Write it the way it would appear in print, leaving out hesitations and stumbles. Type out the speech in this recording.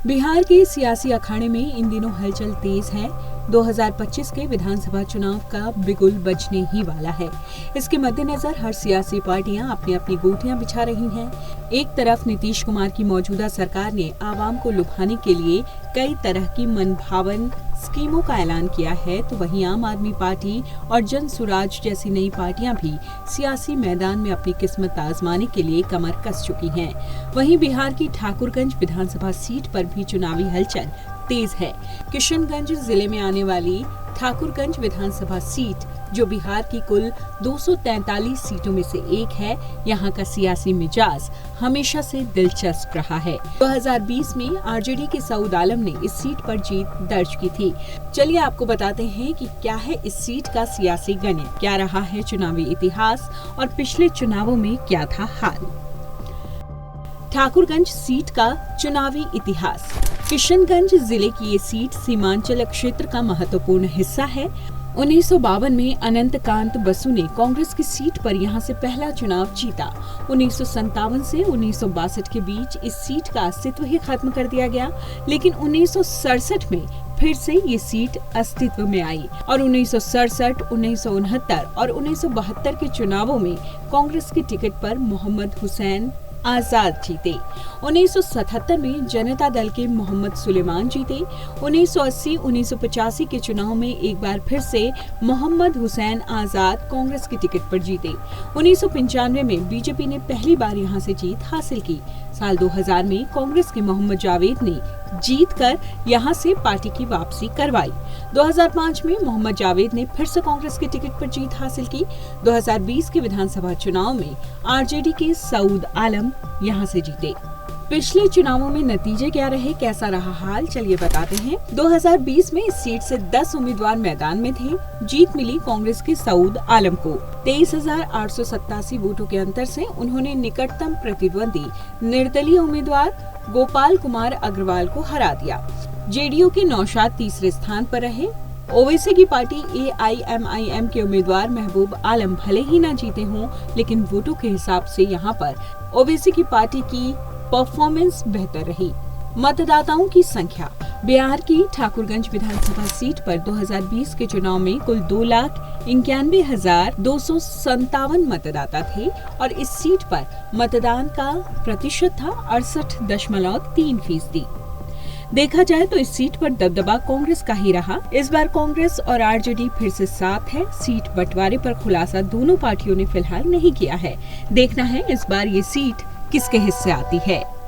बिहार के सियासी अखाड़े में इन दिनों हलचल तेज है। 2025 के विधानसभा चुनाव का बिगुल बजने ही वाला है। इसके मद्देनजर हर सियासी पार्टियां अपनी अपनी गोटियां बिछा रही हैं। एक तरफ नीतीश कुमार की मौजूदा सरकार ने आवाम को लुभाने के लिए कई तरह की मनभावन स्कीमों का ऐलान किया है, तो वहीं आम आदमी पार्टी और जन सुराज जैसी नई पार्टियां भी सियासी मैदान में अपनी किस्मत आजमाने के लिए कमर कस चुकी हैं। वहीं बिहार की ठाकुरगंज विधानसभा सीट पर भी चुनावी हलचल तेज है। किशनगंज जिले में आने वाली ठाकुरगंज विधानसभा सीट, जो बिहार की कुल 243 सीटों में से एक है, यहाँ का सियासी मिजाज हमेशा से दिलचस्प रहा है। 2020 में आरजेडी के सऊद आलम ने इस सीट पर जीत दर्ज की थी। चलिए आपको बताते हैं कि क्या है इस सीट का सियासी गणित, क्या रहा है चुनावी इतिहास और पिछले चुनावों में क्या था हाल। ठाकुरगंज सीट का चुनावी इतिहास। किशनगंज जिले की ये सीट सीमांचल क्षेत्र का महत्वपूर्ण हिस्सा है। 1952 में अनंतकांत बसु ने कांग्रेस की सीट पर यहां से पहला चुनाव जीता। 1957 से 1962 के बीच इस सीट का अस्तित्व ही खत्म कर दिया गया, लेकिन 1967 में फिर से ये सीट अस्तित्व में आई और 1967, 1969 और 1972 के चुनावों में कांग्रेस की टिकट पर मोहम्मद हुसैन आजाद जीते। 1977 में जनता दल के मोहम्मद सुलेमान जीते। 1980, 1985 के चुनाव में एक बार फिर से मोहम्मद हुसैन आजाद कांग्रेस की टिकट पर जीते। 1995 में बीजेपी ने पहली बार यहां से जीत हासिल की। साल 2000 में कांग्रेस के मोहम्मद जावेद ने जीतकर यहां से पार्टी की वापसी करवाई। 2005 में मोहम्मद जावेद ने फिर से कांग्रेस की टिकट पर जीत हासिल की। 2020 के विधानसभा चुनाव में आरजेडी के सऊद आलम यहां से जीते। पिछले चुनावों में नतीजे क्या रहे, कैसा रहा हाल, चलिए बताते हैं। 2020 में इस सीट से 10 उम्मीदवार मैदान में थे। जीत मिली कांग्रेस के सऊद आलम को। 23,887 वोटों के अंतर से उन्होंने निकटतम प्रतिद्वंदी निर्दलीय उम्मीदवार गोपाल कुमार अग्रवाल को हरा दिया। जेडीयू के नौशाद तीसरे स्थान पर रहे। ओवैसी की पार्टी AIMIM के उम्मीदवार महबूब आलम भले ही न जीते हों, लेकिन वोटों के हिसाब से यहाँ पर ओवैसी की पार्टी की परफॉर्मेंस बेहतर रही। मतदाताओं की संख्या। बिहार की ठाकुरगंज विधानसभा सीट पर 2020 के चुनाव में कुल 2,91,257 मतदाता थे और इस सीट पर मतदान का प्रतिशत था 68.3%। देखा जाए तो इस सीट पर दबदबा कांग्रेस का ही रहा। इस बार कांग्रेस और आरजेडी फिर से साथ है। सीट बंटवारे पर खुलासा दोनों पार्टियों ने फिलहाल नहीं किया है। देखना है इस बार ये सीट किसके हिस्से आती है।